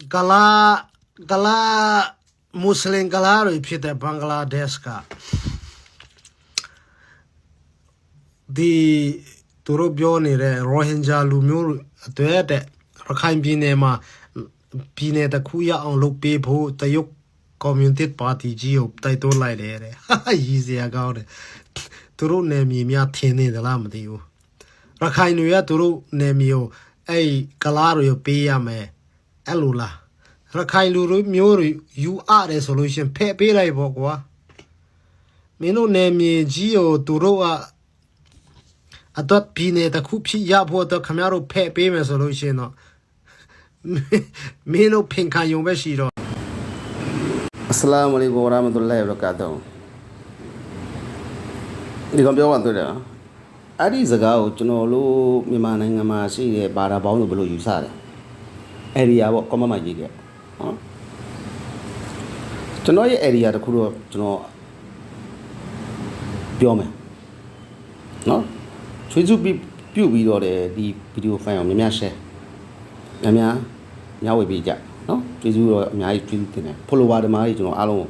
Kala Muslim Kalari Pita Bangladesh the Turubioni Rohingya Lumur Tuete Rakhine Binema Bine the Kuya on look people the Yuk Community Party Geo Taito Light easy about it. Turu name Mia Tini the Lamdio Rakhine Turu name you a Kalario Piame Elula Rakhine Luru Muri you are a solution Pepe like Bogwa Mino name Geo Turua I thought Pine the Kupi Yapo the Camaro Pepe solution Mino Pinka Yumeshiro Assalamu alaikum warahmatullahi wabarakatuh. Di kampion waktu dah. Adi zagau cuma lu memang yang masih bara bau tu belum usah dah. Area awak kau mana juga. Cuma ye area tu kuru cuma biome. No, cuci piu video deh di video file memang share. Memang nyawa bijak. No, cuci nyai cuci tu ni. Follower demai cuma alu.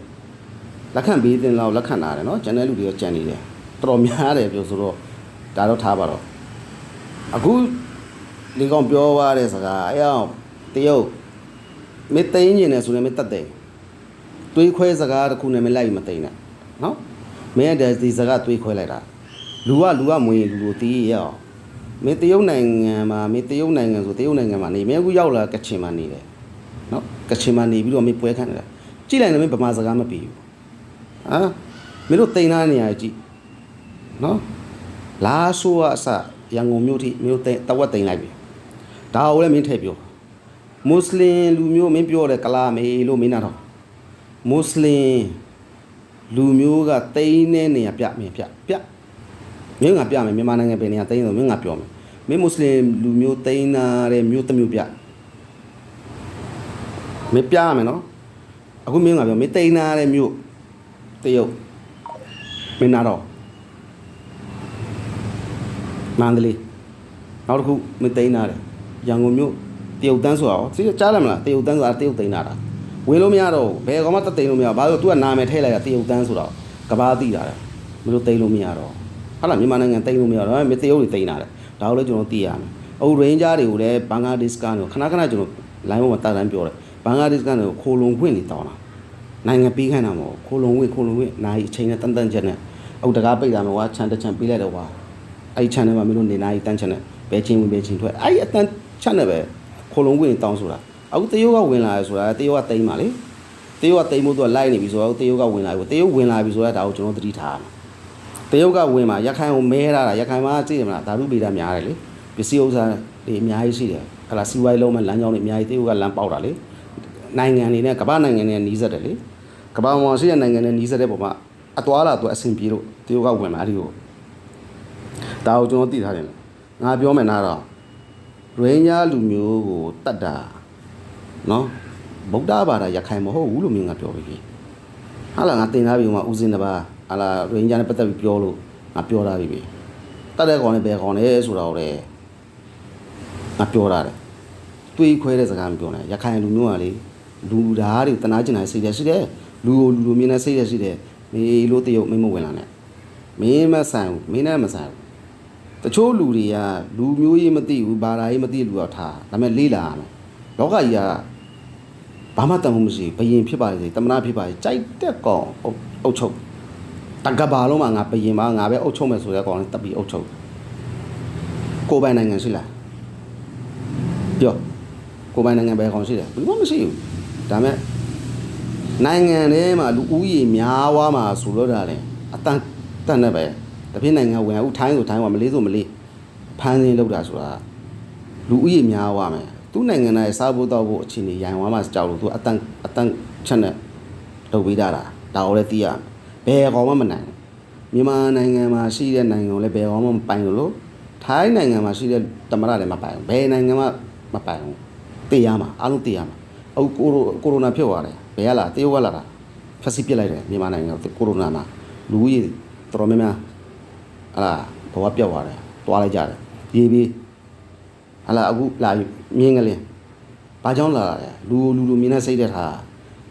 Lakhan bijak lau lakhan ada. No, channel lu dia channel dia. Terus ada je suruh taruh thabar. Aku di komputer ada sekarang. Ayam, tiaw. Meta ini ni sudah meta deh. Tuih kau sekarang aku ni melai meta ini. No, saya dah di sekarang tuih kau lagi. Luar mui lu tiaw. Meta tiaw neng so tiaw neng mana ni. Saya aku jauh lah kecil mana ni. No, kecil mana ni biru kami punya kan. Cila ni memang sekarang apa piu. Melu tina ni aja. No, lasu asa yang ngomyuti mute tawa tinggal bi. Tahu le minta bio. Muslim lumio minta le kalam lo minaro. Muslim lumio ga tina ni apa pia. Mie ngapia me mana nge beni tina mie ngapio me. Me Muslim lumio tina le mute pia. Me pia me no. Aku mie ngapio me tina le mute tiyo minaro. Mandali, aku minta inara, yang umum tiup dan suara, sih cara mana tiup dan suara tiup inara. Wilo miaro, bega mata tiup miaro, baru tu nama thela ya tiup dan suara, kabadi ada, melu tiup miaro. Alam ni mana yang tiup miaro, mesti tiup inara. Tahu le jono tiang. Aku ranger ni ule Bangladesh kan, kana jono, lain mata lain pior. Bangladesh kan, kolong kuih ni tahu na. Naya pi kan nama, kolong kuih, naya China tantan jenis. Aku dah kapai dah, awak canda campilai dah awak. Ai channel ma melu ni nai tan channel be chin tu ai tan channel be kholong win taung so la aku teo ka win la so la teo ka tai ma le teo ka tai mo tu lai ni bi so aku teo ka win la ko teo win la bi so la da ko jono thati tha teo ka win ma yakhain ko me ra yakhain ma jai ma da ru bi da myaa le pisi usa ni a myaa ji shi de hala siwai long ma lan jaung ni a myaa ji teo ka lan pauk da le nangan ni ne ka ba nangan ni ni sat de le ka ba mo shi ya nangan ni ni sat de po ma atwa la tu asin pi lo teo ka win ma ri ko Tahu cuma tiada ni. Ngapion menara. Rohingya lumio go tada. No, Buddha bara yakai moho ulu mi ngapion lagi. Hala ngati ngapi ma uzin apa. Ala Rohingya ni peta bipion lu ngapion lagi bi. Tada kau ni bekau ni surau le. Ngapion lagi. Tui kau ni sekarang ngapion ni. Yakai lumio ali. Lu dah hari tanah jenai sih. Lu mina sih. Me lu tiup me mau welana. Me masang, me na masang. Tachol lu dia, lu miui mati, barai mati lu atha, nama lila. Loka ya, bama tamu mesti, payin pipa, tamna pipa, cai tak kau, ocok. Tangga balu mah ngapa payin mah ngapa ocok masuk ya kau tapi ocok. Kau bayar dengan sila. Yo, kau bayar dengan bayar kau sila. Bukan mesti. Tapi, nangan ni mah lu ui miawa mah suluh dah le. Atang tanah bayar. Tapi nanya orang, utang Malay tu Malay, panen lu dah sudah, lu ini miawa me, tu nanya naya sabu tahu cini yang mama jauh tu atang cina, tu beda lah, tahu le tiang, be kau mana nanya, memang nanya masih dia nanya oleh be kau mana paling dulu, thai nanya masih dia tamara le mapaing, be nanya mapaing, tiang mah, anu tiang, aku corona piawar le, be lah, tiaw lah, pasti pialai le, memang nanya corona mah, lu ini terus memang ala bawa piawar le, tua le jar, ye bi, ala aku lah miengal le, ဘာကြောင့်လာလဲလူမြင်တဲ့စိတ်တဲ့ထား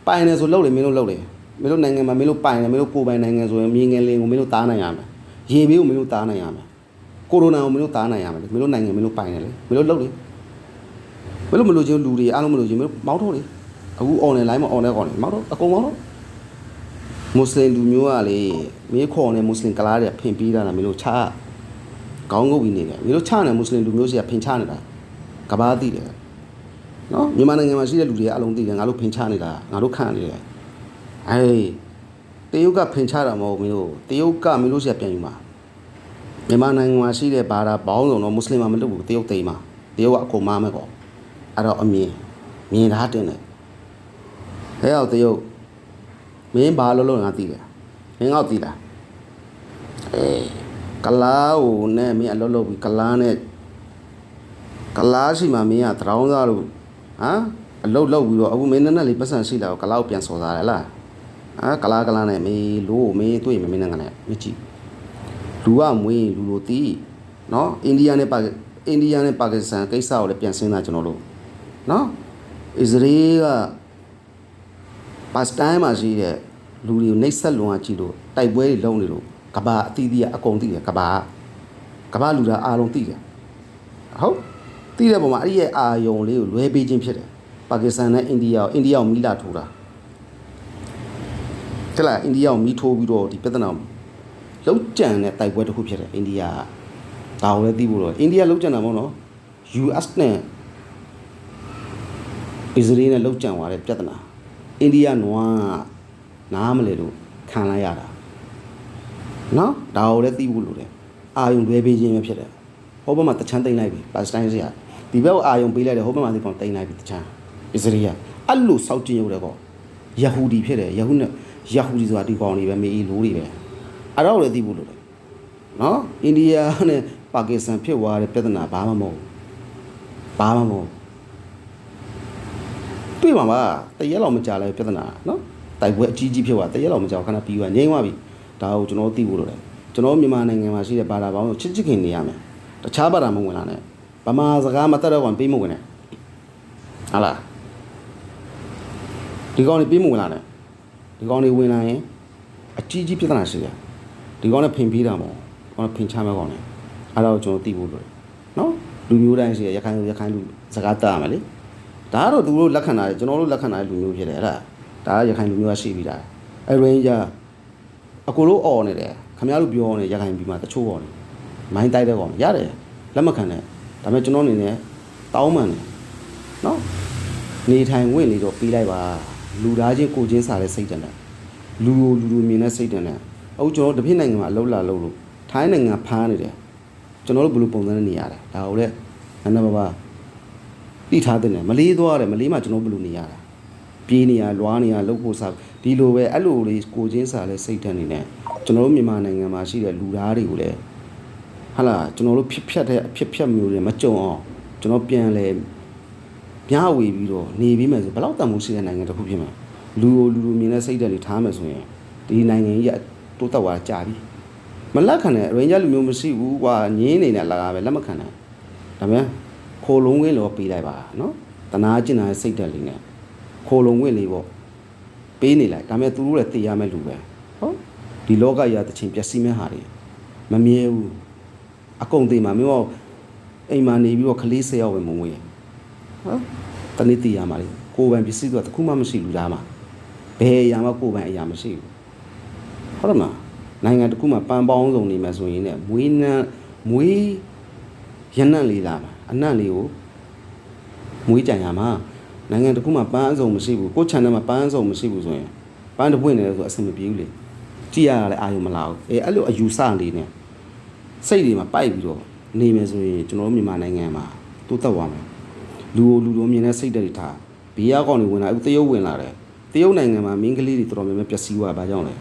ပိုင်တယ်ဆိုလှုပ်လေမင်းတို့လှုပ်လေမင်းတို့နိုင်ငံမှာမင်းတို့ပိုင်တယ်မင်းတို့ကိုယ်ပိုင်နိုင်ငံဆိုရင်မြေငယ်လင်းကိုမင်းတို့တားနိုင်ရမယ်ရေဘေးကိုမင်းတို့တားနိုင်ရမယ်ကိုရိုနာကိုမင်းတို့တားနိုင်ရမယ်မင်းတို့နိုင်ငံမင်းတို့ပိုင်တယ်လေမင်းတို့လှုပ်လေမင်းတို့မလို့ချင်းလူတွေအားလုံးမလို့ချင်းမင်းတို့မောင်းထုတ်လေအခု online မှာ online ကောင်းတယ်မောင်းထုတ်အကုန်မောင်းထုတ်မွတ်စလင်လူမျိုးကလေမင်းခေါ်နေမွတ်စလင်ကလားတွေဖင်ပြီးတာလားမင်းတို့ချခေါင်းငုပ်ပြီးနေတယ်မင်းတို့ချနေမွတ်စလင်လူမျိုးစီကဖင်ချနေတာကဘာသိတယ်နော်မြန်မာနိုင်ငံမှာရှိတဲ့လူတွေကအလုံးသိတယ်ငါတို့ဖင်ချနေတာငါတို့ခံနေတယ်အေးတရုတ်ကဖင်ချတာမဟုတ်မင်းတို့တရုတ်ကမင်းတို့စီကပြန်ယူမှာမြန်မာနိုင်ငံမှာရှိတဲ့ဘာသာပေါင်းစုံတော့မွတ်စလင်မှာမလုပ်ဘူးတရုတ်သိမ်းမှာတရုတ်ကအကုန်မမဲ့ကောအဲ့တော့အမြင်ထားတင်တယ်ဟဲ့အောင်တရုတ်မင်းဘာလို့ငါသိတယ်မင်းငေါ့သိလားအေးကလားဟိုနဲ့မင်းအလုပ်လုပ်ပြီးကလားနဲ့ကလားရှိမှမင်းကတရောင်းသားလို့ဟမ်အလုပ်လုပ်ပြီးတော့အခုမင်းနဲ့လေးပတ်စံရှိလာတော့ကလားကိုပြန်စော်သားတယ်လားကလားနဲ့မင်းလို့မင်းတွေ့မင်းနဲ့ငါနဲ့မကြည့်လူကမွေးလူလိုတီးနော်အိန္ဒိယနဲ့ပါကစ္စတန်ကိစ္စကိုလည်းပြန်စဉ်းစားကျွန်တော်တို့နော်အစ္စရေးကပါစတိုင်းမှာရှိတဲ့လူတွေကိုနှိပ်စက်လွန်အားကြည့်လို့တိုက်ပွဲတွေလုံးနေလို့ကဘာအသီးသီးအကုန်သိတယ်ကဘာလူသားအားလုံးသိတယ်ဟုတ်သိတဲ့ပုံမှာအဲ့ဒီရဲ့အာယုံလေးကိုလွဲပေးခြင်းဖြစ်တယ်ပါကစ္စတန်နဲ့အိန္ဒိယကိုမိလာထိုးတာတဲ့လားအိန္ဒိယကိုမိထိုးပြီးတော့ဒီပြဿနာလုံးကြံတဲ့တိုက်ပွဲတစ်ခုဖြစ်တယ်အိန္ဒိယကဒါကိုလည်းသိဖို့တော့အိန္ဒိယလုံးကြံတာမဟုတ်နော် US နဲ့အစ္စရေးနဲ့လုံးကြံသွားတဲ့ပြဿနာအိန္ဒိယနွားနားမလဲလို့ခံလိုက်ရတာနော်ဒါကိုလည်းသိဖို့လိုတယ်အာယုံလွဲပေးခြင်းပဲဖြစ်တယ်ဟိုဘက်မှာတချမ်းတိန်လိုက်ပြီပါစတိုင်းစီကဒီဘက်ကိုအာယုံပေးလိုက်တယ်ဟိုဘက်မှာဒီကောင်တိန်လိုက်ပြီတချမ်းအစ္စရေးကအဲ့လိုစောက်ကျင်ရုပ်တယ်ကောယဟူဒီဖြစ်တယ်ယဟူဒီဆိုတာဒီကောင်တွေပဲမေးလို့တွေပဲအဲ့တော့လည်းသိဖို့လိုတယ်နော်အိန္ဒိယနဲ့ပါကစ္စတန်ဖြစ်သွားတဲ့ပြဿနာဘာမှမဟုတ်တွေ့ပါပါတရက်လောက်မကြာလဲပြဿနာနော်တိုက်ပွဲအကြီးကြီးဖြစ်သွားတရက်လောက်မကြာခဏပြီးသွားငြိမ်းသွားပြီဒါကိုကျွန်တော်သိဖို့လိုတယ်ကျွန်တော်မြန်မာနိုင်ငံမှာရှိတဲ့ဘာသာပေါင်းချစ်ခင်နေရမယ်တခြားဘာသာမဝင်လာနဲ့ဗမာစကားမတတ်တော့ပေးမဝင်နဲ့ဟာလားဒီကောင်တွေပေးမဝင်လာနဲ့ဒီကောင်တွေဝင်လာရင်အကြီးကြီးပြဿနာရှိတယ်ဒီကောင်နဲ့ဖင်ပြီးတာမဟုတ်ကောင်နဲ့ဖင်ချမဲ့ကောင်နဲ့အဲ့တော့ကျွန်တော်သိဖို့လိုတယ်နော်လူမျိုးတိုင်းရှိရရခိုင်လူစကားတတ်ရမယ်လေဒါကတော့သူတို့လက်ခံတာကျွန်တော်တို့လက်ခံတာလူမျိုးဖြစ်တယ်ဟဲ့လားဒါကရခိုင်လူမျိုးကရှိပြီးတာအဲ့ရင်းကြအကိုလို့អော်နေတယ်ခင်ဗျားတို့ပြောနေရခိုင်ပြည်မှာတချို့អော်နေမိုင်းတိုက်တဲ့ကောင်ရတယ်လက်မခံနဲ့ဒါပေမဲ့ကျွန်တော်အနေနဲ့တောင်းပန်တယ်နော်နေထိုင်ဝင်နေတော့ပြီးလိုက်ပါလူသားချင်းကိုချင်းစားတဲ့စိတ်တန်တဲ့လူမြင်တဲ့စိတ်တန်တဲ့အခုကျွန်တော်တစ်ပြည့်နိုင်ငံမှာအလုပ်လာလုပ်လို့ထိုင်းနိုင်ငံဖားနေတယ်ကျွန်တော်တို့ဘယ်လိုပုံစံနဲ့နေရလဲဒါကိုလည်းနည်းနည်းပါးတိထားတဲ့မလေးသွားတယ်မလေးမှာကျွန်တော်ဘယ်လိုနေရတာပြေးနေရလွားနေရလှုပ်ဖို့စားဒီလိုပဲအဲ့လိုလေးကိုချင်းစားတဲ့စိတ်တန်နေနဲ့ကျွန်တော်တို့မြန်မာနိုင်ငံမှာရှိတဲ့လူသားတွေကိုလည်းဟာလာကျွန်တော်တို့ဖြစ်ဖြတ်မျိုးတွေမကြုံအောင်ကျွန်တော်ပြန်လဲပြားဝေပြီးတော့နေပြီးမယ်ဆိုဘယ်လောက်တန်ဖိုးရှိတဲ့နိုင်ငံတစ်ခုဖြစ်မှာလူမြင်တဲ့စိတ်ဓာတ်တွေထားမယ်ဆိုရင်ဒီနိုင်ငံကြီးကတိုးတက်သွားကြပြီမလက်ခံတဲ့ရင်းကြလူမျိုးမရှိဘူးကွာငင်းနေတယ်လာပဲလက်မခံနိုင်ဒါပေမဲ့ခိုလုံးဝင်းလောပေးလိုက်ပါနော်တနာကျင်တာစိတ်ဓာတ်လေးနဲ့ခိုလုံးဝင်းလေးပေါ့ပေးနေလိုက်ဒါပေမဲ့သူတို့လည်းသိရမယ်လူပဲဟုတ်ဒီလောကကြီးကတချင်ပျက်စီးမဲ့ဟာတွေမမြဲဘူးအကုန်သိမှာမျိုးအိမ်မှာနေပြီးတော့ခလေး10ယောက်ပဲမဝင်ဟုတ်တနေ့သိရမှာလေကိုယ်ပိုင်ပစ္စည်းတော့တခုမှမရှိဘူးလားမှာဘယ်အရာမှကိုယ်ပိုင်အရာမရှိဘူးဟုတ်တယ်မလားနိုင်ငံတစ်ခုမှာပန်းပေါင်းစုံနေမှာဆိုရင်ねမွေးရနံ့လေးလာမှာအနံ့လေးကိုမွေးကြံရမှာနိုင်ငံတစ်ခုမှာပန်းအစုံမရှိဘူးကိုယ် channel မှာပန်းအစုံမရှိဘူးဆိုရင်ပန်းတစ်ပွင့်နေတယ်ဆိုအဆင်မပြေဘူးလေကြည့်ရတာလည်းအာရုံမလာဘူးအဲ့လိုအယူဆလေးနဲ့စိတ်တွေမှာပိုက်ပြီးတော့နေမယ်ဆိုရင်ကျွန်တော်တို့မြန်မာနိုင်ငံမှာတိုးတက်သွားမယ်လူမြင်တဲ့စိတ်တွေထားဘေးကောင်တွေဝင်လာအခုတရုတ်ဝင်လာတယ်တရုတ်နိုင်ငံမှာမင်းကလေးတွေတော်တော်များများပျက်စီးသွားဘာကြောင့်လဲ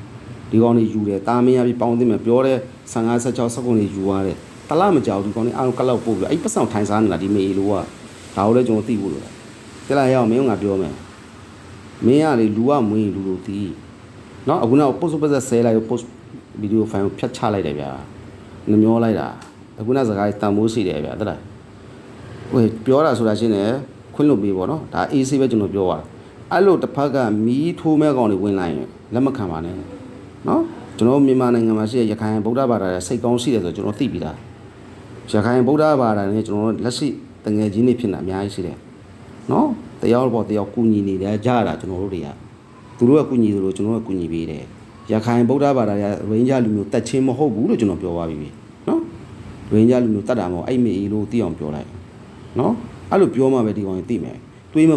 ဒီကောင်တွေယူတယ်တာမင်းရပြီးပေါင်းသိမယ်ပြောတဲ့15 16 19တွေယူသွားတယ်တလားမကြောက်ဒီကောင်တွေအားလုံးကလောက်ပို့ပြီးအဲ့ပတ်ဆောင်ထိုင်စားနေတာဒီမေလိုကဒါကိုလည်းကျွန်တော်သိဖို့လိုတယ်ကြည့်လိုက်ရအောင်မင်းကပြောမယ်မင်းကလေလူကမွေးလူလိုတီးနော်အခုနောက် post ပတ်ဆက်ဆဲလိုက် post video file ကိုဖြတ်ချလိုက်တယ်ဗျာနှမျောလိုက်တာအခုနောက်စကားတန်မိုးရှိတယ်ဗျာတလားဟိုပြောတာဆိုတာရှင်းတယ်ခ ခွင့်လွှတ်ပေးပေါ့နော်ဒါအေးဆေးပဲကျွန်တော်ပြောရတာအဲ့လိုတစ်ဖက်ကမီးထိုးမဲ့ကောင်တွေဝင်လာရင်လက်မခံပါနဲ့နော်ကျွန်တော်မြန်မာနိုင်ငံမှာရှိတဲ့ရခိုင်ဗုဒ္ဓဘာသာရဲ့စိတ်ကောင်းရှိတယ်ဆိုကျွန်တော်သိပြီးသားရခိုင်ဗုဒ္ဓဘာသာနဲ့ကျွန်တော်လက်ရှိတငယ်ချင်းတွေဖြစ်နေတာအများကြီးရှိတယ်နော်တယောက်ပေါ်တယောက်ကူညီနေတယ်ကြားရတာကျွန်တော်တို့တွေကသူတို့ကကူညီသလိုကျွန်တော်ကကူညီပေးတယ်ရခိုင်ဗုဒ္ဓဘာသာရဲ့ရင်းကြလူမျိုးတက်ချင်းမဟုတ်ဘူးလို့ကျွန်တော်ပြောသွားပြီနော်ရင်းကြလူမျိုးတက်တာမဟုတ်အဲ့မေအေးလို့သိအောင်ပြောလိုက်နော်အဲ့လိုပြောမှပဲဒီကောင်ကြီးသိမယ်တွေး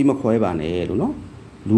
မခွဲပါနဲ့လို့နော်လူ